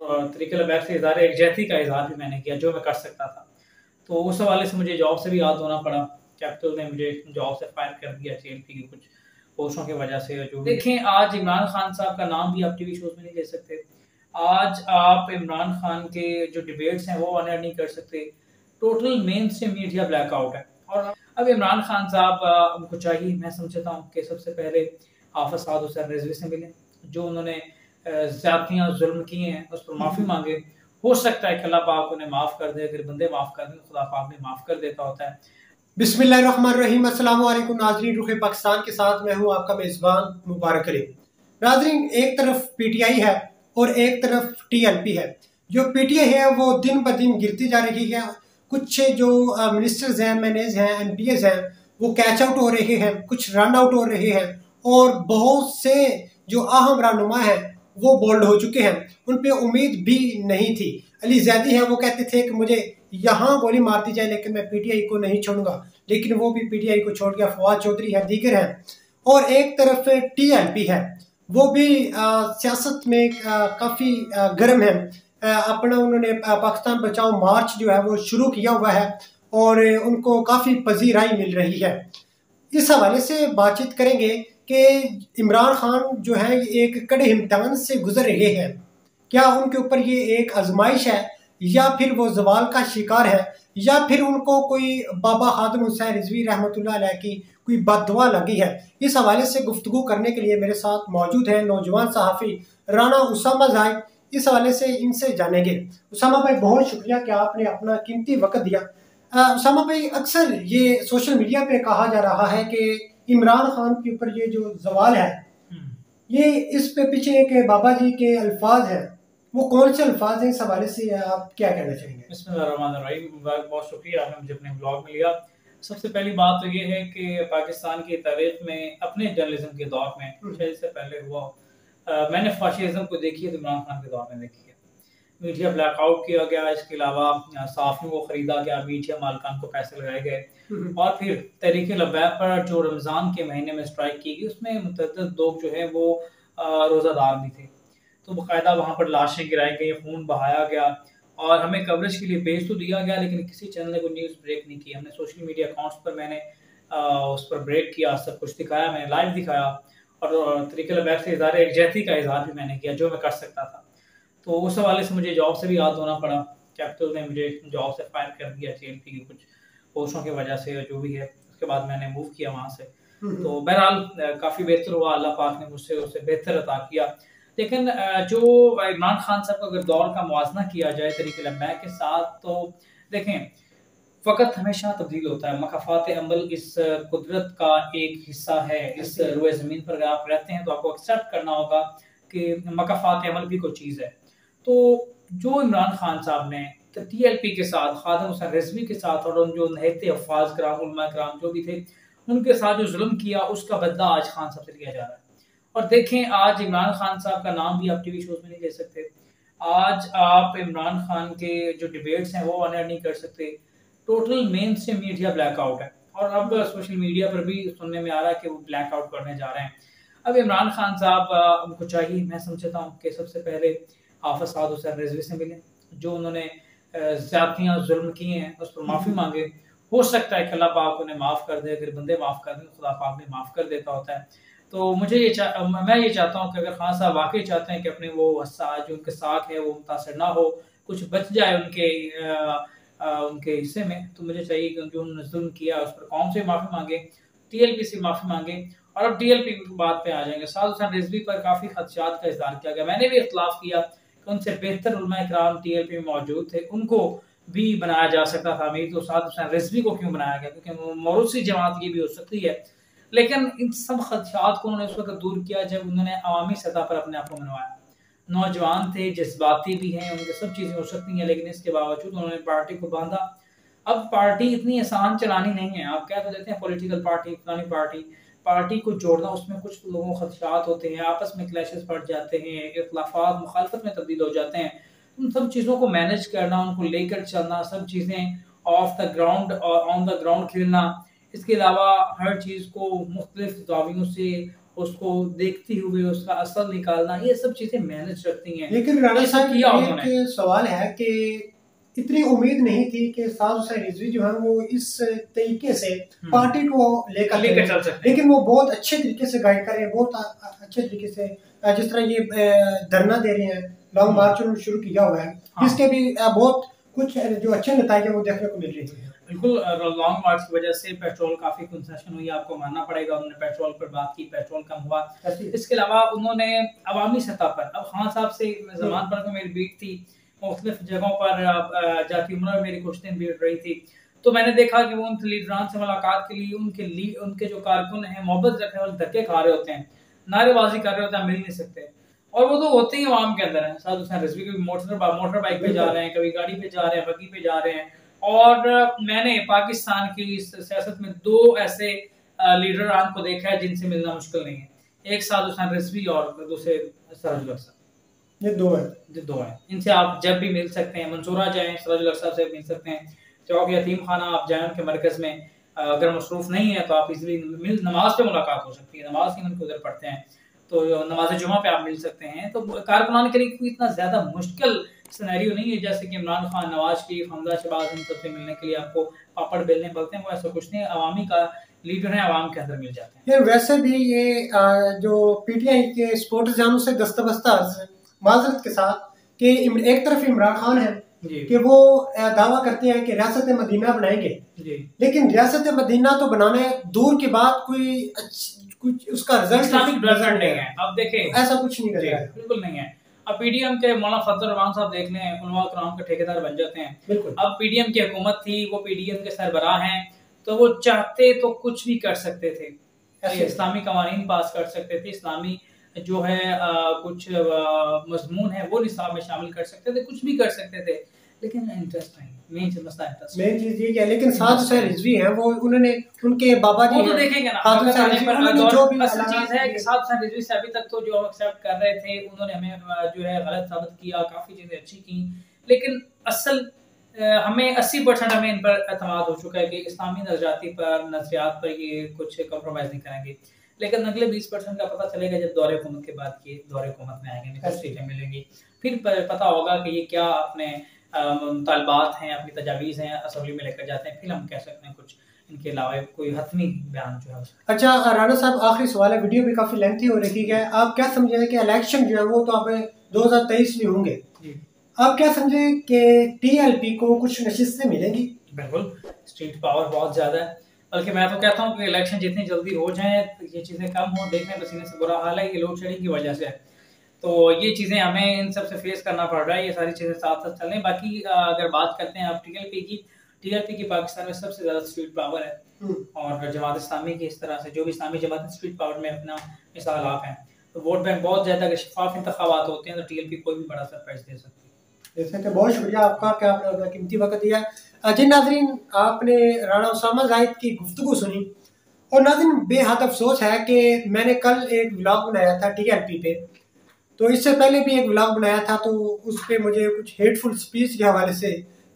तरीके से इज़हार यकजहती का इज़हार भी मैंने किया जो मैं कर सकता था। तो उस हवाले से मुझे जॉब से भी याद होना पड़ा। कैपिटल ने मुझे जॉब से फायर कर दिया जेएलपी की कुछ पोस्टों की वजह से। जो देखें, आज इमरान खान साहब का नाम भी आप टीवी शोज़ में नहीं ले सकते। आज आप इमरान खान के जो डिबेट्स हैं वो ऑनर नहीं कर सकते। Total main stream media blackout है। और अब इमरान खान साहब उनको चाहिए, मैं समझता हूँ कि सबसे पहले हाफ़िज़ साद हुसैन रिज़वी से मिलें। जो उन्होंने ज़्यादतियाँ ज़ुल्म किए हैं उस पर माफ़ी मांगे। हो सकता है कि अल्लाह पाक उन्हें माफ़ कर दे। अगर बंदे माफ़ कर दें तो खुदा पाक भी माफ़ कर देता होता है। बिस्मिल्लाहिर्रहमानिर्रहीम। अस्सलाम वालेकुम नाज़रीन, रुख पाकिस्तान के साथ मैं हूं आपका मेज़बान मुबारक अली। नाज़रीन, एक तरफ पीटीआई है और एक तरफ टीएलपी है। जो पीटीआई है वो दिन ब दिन गिरती जा रही है। कुछ जो मिनिस्टर्स हैं, मैनेज हैं, एमपीएस हैं, वो कैच आउट हो रहे हैं, कुछ रन आउट हो रहे हैं और बहुत से जो अहम रहनुमा हैं वो बोल्ड हो चुके हैं। उन पे उम्मीद भी नहीं थी। अली ज़ैदी हैं, वो कहते थे कि मुझे यहाँ गोली मार दी जाए लेकिन मैं पीटीआई को नहीं छोड़ूंगा, लेकिन वो भी पीटीआई को छोड़ गया। फवाद चौधरी है, दीगर हैं। और एक तरफ टीएलपी है, वो भी सियासत में काफ़ी गर्म है। अपना उन्होंने पाकिस्तान बचाओ मार्च जो है वो शुरू किया हुआ है और उनको काफ़ी पजीराई मिल रही है। इस हवाले से बातचीत करेंगे कि इमरान खान जो है एक कड़े इम्तिहान से गुजर रहे हैं। क्या उनके ऊपर ये एक आजमाइश है या फिर वो जवाल का शिकार है या फिर उनको कोई बाबा खादिम हुसैन रिजवी रहमतुल्लाह अलैह की कोई बददुआ लगी है? इस हवाले से गुफ्तगू करने के लिए मेरे साथ मौजूद है नौजवान सहाफ़ी राना उसामा जाहिद। इस हवाले से इनसे जानेंगे। उसामा भाई, बहुत शुक्रिया कि आपने अपना कीमती वक्त दिया। उसामा भाई, अक्सर ये सोशल मीडिया पे कहा जा रहा है कि इमरान खान के ऊपर ये जो सवाल है, ये इस पे पीछे के बाबा जी के अल्फाज हैं, वो कौन से अल्फाज हैं? इस हवाले से आप क्या कहना चाहेंगे? बिस्मिल्लाहिर्रहमानिर्रहीम। बहुत शुक्रिया, आपने मुझे अपने ब्लॉग में लिया। सबसे पहली बात तो ये है कि पाकिस्तान की तारीख में अपने जर्नलिज्म के दौर में शायद इससे पहले हुआ मैंने फाशिज्म को देखी है तो इमरान खान के दौर में देखी है। मीडिया ब्लैकआउट किया गया, इसके अलावा सहाफ़ियों को ख़रीदा गया, मीडिया मालिकान को पैसे लगाए गए और फिर तहरीक लब्बैक पर जो रमज़ान के महीने में स्ट्राइक की गई उसमें मुतअद्दिद लोग जो है वो रोज़ादार भी थे। तो बाकायदा वहाँ पर लाशें गिराई गई, खून बहाया गया और हमें कवरेज के लिए भेज तो दिया गया, लेकिन किसी चैनल ने कोई न्यूज़ ब्रेक नहीं की। हमने सोशल मीडिया अकाउंट्स पर मैंने उस पर ब्रेक किया, सब कुछ दिखाया, मैंने लाइव दिखाया और तरीके लब्बैक से इज़हार यकजहती का इज़हार भी मैंने किया जो मैं कर सकता था। तो उस हवाले से मुझे जॉब से भी याद होना पड़ा। कैपिटल ने मुझे जॉब से फायर कर दिया जेएलपी की कुछ पोस्टों की वजह से, जो भी है। उसके बाद मैंने मूव किया वहाँ से। तो बहरहाल काफ़ी बेहतर हुआ, अल्लाह पाक ने मुझसे उससे बेहतर अता किया। लेकिन जो इमरान खान साहब का अगर दौर का मुवाज़ना किया जाए तरीके लब्बैक के साथ, तो देखें, फ़क़्त हमेशा तब्दील होता है। मकाफ़ात अमल इस कुदरत का एक हिस्सा है। इस रोए ज़मीन पर अगर आप रहते हैं तो आपको एक्सेप्ट करना होगा कि मकाफ़ात अमल भी कोई चीज़ है। तो जो इमरान खान साहब ने टीएलपी के साथ, खादिम हुसैन रिज़वी के साथ और उन जो नहते अफ़वाज़ कराम, उलमा कराम जो भी थे, उनके साथ जो जुल्म किया उसका बदला आज खान साहब से लिया जा रहा है। और देखें, आज इमरान खान साहब का नाम भी आप टीवी शोज़ में नहीं ले सकते। आज आप इमरान खान के जो डिबेट्स हैं वो ऑनर नहीं कर सकते। Total main stream media blackout है और अब सोशल मीडिया पर भी सुनने में आ रहा है कि वो ब्लैकआउट करने जा रहे हैं। अब इमरान खान साहब उनको चाहिए, मैं समझता हूँ कि सबसे पहले हाफ़िज़ साद हुसैन रिज़वी से मिलें। जो उन्होंने ज़्यादतियाँ ज़ुल्म किए हैं उस पर माफ़ी मांगे। हो सकता है कि अल्लाह पाक उन्हें माफ़ कर दे। अगर बंदे माफ़ कर दें तो खुदा पाक भी माफ़ कर देता होता है। तो मैं ये चाहता हूँ कि अगर खान साहब वाकई चाहते हैं कि अपने वो जो उनके साथ है वो मुतासर ना हो, कुछ बच जाए उनके हिस्से में, तो मुझे चाहिए कि जो उन्होंने जुल्म किया उस पर कौम से माफ़ी मांगे, टीएलपी से माफ़ी मांगे। और अब टीएलपी की बात पे आ जाएंगे। साद हुसैन रिज़वी पर काफ़ी खदशात का इज़हार किया गया। मैंने भी इख्तिलाफ़ किया कि उनसे बेहतर उलमा इकराम टीएलपी में मौजूद थे, उनको भी बनाया जा सकता था अमीर, तो साद हुसैन रिज़वी को क्यों बनाया गया? क्योंकि मौरूसी जमात ये भी हो सकती है। लेकिन इन सब खदशात को उन्होंने उस वक़्त दूर किया जब उन्होंने अवामी सतह पर अपने आप को मनवाया। नौजवान थे, जज़्बाती भी हैं, उनकी सब चीज़ें हो सकती हैं, लेकिन इसके बावजूद उन्होंने पार्टी को बाँधा। अब पार्टी इतनी आसान चलानी नहीं है। आप कह तो देते हैं पॉलिटिकल पार्टी, फलानी पार्टी, पार्टी को जोड़ना, उसमें कुछ लोगों को खदशात होते हैं, आपस में क्लैशेस बढ़ जाते हैं, इख्तिलाफ़ात मुखालफत में तब्दील हो जाते हैं। उन सब चीज़ों को मैनेज करना, उनको लेकर चलना, सब चीज़ें ऑफ द ग्राउंड और ऑन द ग्राउंड खेलना, इसके अलावा हर चीज़ को मुख्तलिफ ज़ावियों से उसको देखते हुए उसका असर निकालना, ये सब चीजें मैनेज रखती हैं। लेकिन राणा साहब एक सवाल है कि इतनी उम्मीद नहीं थी कि साद हुसैन रिजवी जो है वो इस तरीके से पार्टी को लेकर चल सकते, लेकिन वो बहुत अच्छे तरीके से गाइड कर रहे हैं, बहुत अच्छे तरीके से, जिस तरह ये धरना दे रहे हैं, लॉन्ग मार्च शुरू किया हुआ है, इसके भी बहुत कुछ जो अच्छे नतीजे हैं वो देखने को मिल रहे हैं। बिल्कुल, लॉन्ग मार्च की वजह से पेट्रोल काफी कंसेशन हुई, आपको मानना पड़ेगा। उन्होंने पेट्रोल पर बात की, पेट्रोल कम हुआ। इसके अलावा उन्होंने अवामी सतह पर, अब खान साहब से जमान पर मेरी बीट थी, मुख्तलिफ जगहों पर जाती उम्र मेरी कुछ दिन बीट रही थी, तो मैंने देखा कि वो उन लीडरान से मुलाकात के लिए उनके जो कारकुन हैं मोहब्बत रखने वाले धक्के खा रहे होते हैं, नारेबाजी कर रहे होते हैं, मिल नहीं सकते, और वो तो होते ही आवाम के अंदर है। साद हुसैन रिजवी कभी मोटर बाइक पे जा रहे हैं, कभी गाड़ी पे जा रहे हैं, बग्गी पे जा रहे हैं। और मैंने पाकिस्तान की इस सियासत में 2 ऐसे लीडरान को देखा है जिनसे मिलना मुश्किल नहीं है, एक साद हुसैन रिजवी और दूसरे सराजुल हक साहब। ये दो है, इनसे आप जब भी मिल सकते हैं, मंसूरा जाएं, सराजुल हक साहब से मिल सकते हैं, चौक यतीम खाना आप जाएं उनके मरकज में, अगर मसरूफ नहीं है तो आप इजीली नमाज पे मुलाकात हो सकती है, नमाज ही उनके उधर पढ़ते हैं, तो नमाज जुमा पे आप मिल सकते हैं। तो कारकुनान के लिए कोई इतना ज्यादा मुश्किल सिनेरियो नहीं है जैसे कि इमरान खान, नवाज शरीफ, हमजा शहबाज, इन सबसे मिलने के लिए आपको पापड़ बेलने पड़ते हैं, वो ऐसा कुछ नहीं है। अवामी का लीडर है, आवाम के अंदर मिल जाते हैं। वैसे भी ये जो पीटीआई के सपोर्टर्स हैं उनसे दस्तबस्ता माजरत के साथ कि एक तरफ इमरान खान है कि वो दावा करते हैं कि रियासत मदीना बनाएंगे, लेकिन रियासत मदीना तो बनाने दूर के बाद कुछ उसका रिजल्ट इस्लामिक डेवलपमेंट नहीं है। अब देखें, ऐसा कुछ नहीं करेगा, बिल्कुल नहीं है। अब पीडीएम के मौलाना फजल रहमान साहब देख लें, उलमा कराम के ठेकेदार बन जाते हैं। बिल्कुल, अब पीडीएम की हुकूमत थी, वो पीडीएम के सरबराह हैं, तो वो चाहते तो कुछ भी कर सकते थे, इस्लामी कवानीन पास कर सकते थे, इस्लामी जो है कुछ मजमून है वो निसाब में शामिल कर सकते थे, कुछ भी कर सकते थे, लेकिन इंटरेस्ट नहीं। मेन चीज ये है। लेकिन साद हुसैन रिजवी हैं, वो उन्होंने उनके बाबा जी तो देखेंगे ना, जो भी असल चीज है कि साद हुसैन रिजवी से अभी तक तो जो एक्सेप्ट कर रहे थे उन्होंने हमें जो है गलत साबित किया, काफी चीजें अच्छी की, लेकिन असल हमें 80% हमें इन पर एतमाद हो चुका है कि इस्लामी नजरियात पर ये कुछ कॉम्प्रोमाइज नहीं करेंगे, लेकिन अगले 20% का पता चलेगा जब दौरे हुकूमत के बाद ये दौरे हुकूमत में आएंगे, सीटें मिलेंगी, फिर पता होगा कि ये क्या अपने तालबात हैं, अपनी तजावीज़ हैं, असेंबली में लेकर जाते हैं, फिर हम कह सकते हैं कुछ इनके अलावा कोई हतमी बयान जो है। अच्छा राणा साहब, आखिरी सवाल है, वीडियो भी काफी लेंथी हो रही है, आप क्या समझे कि इलेक्शन जो है वो तो अब 2023 में होंगे, आप क्या समझे कि टीएलपी को कुछ नशिस्तें मिलेंगी? बिल्कुल, स्ट्रीट पावर बहुत ज्यादा है, बल्कि मैं तो कहता हूँ कि इलेक्शन जितनी जल्दी हो जाए ये चीजें कम हो, देखने पसीने से बुरा हाल है, ये लोड शेडिंग की वजह से है, तो ये चीज़ें हमें इन सब से फेस करना पड़ रहा है, ये सारी चीज़ें साथ साथ चलें। बाकी अगर बात करते हैं आप टीएलपी की पाकिस्तान में सबसे ज़्यादा स्ट्रीट पावर है, और जमात इस्लामी की इस तरह से जो भी इस्लामी जमात स्ट्रीट पावर में अपना मिसाल आप हैं, तो वोट बैंक बहुत ज़्यादा, अगर शफाफ इंतखाबात होते हैं तो टीएलपी कोई भी बड़ा सरप्राइज दे सकती है। जैसे कि बहुत शुक्रिया आपका कि आपने अपना कीमती वक्त दिया। जी नाज़रीन, आपने राणा उसामा जाहिद की गुफ्तगू सुनी, और नाज़रीन बेहद अफसोस है कि मैंने कल एक व्लॉग बनाया था टीएलपी पे, तो इससे पहले भी एक व्लॉग बनाया था, तो उस पर मुझे कुछ हेटफुल स्पीच के हवाले से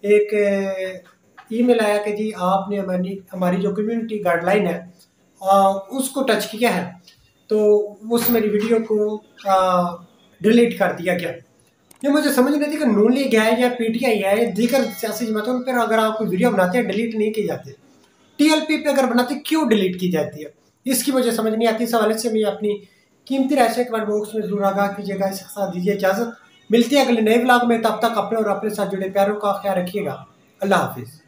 एक ईमेल आया कि जी आपने हमारी जो कम्युनिटी गाइडलाइन है उसको टच किया है, तो उस मेरी वीडियो को डिलीट कर दिया गया। ये मुझे समझ नहीं थी कि नून लीग है या पीटीआई है, दीगर सियासी जमातों पर अगर आप कोई वीडियो बनाते हैं डिलीट नहीं की जाती, टीएलपी पे अगर बनाते क्यों डिलीट की जाती है, इसकी मुझे समझ नहीं आती। इस हवाले से मैं अपनी कीमती राय से कमेंट बॉक्स में जरूर आगाह कीजिएगा। इसके साथ दीजिए इजाजत, मिलती है अगले नए व्लॉग में, तब तक अपने और अपने साथ जुड़े प्यारों का ख्याल रखिएगा। अल्लाह हाफिज़।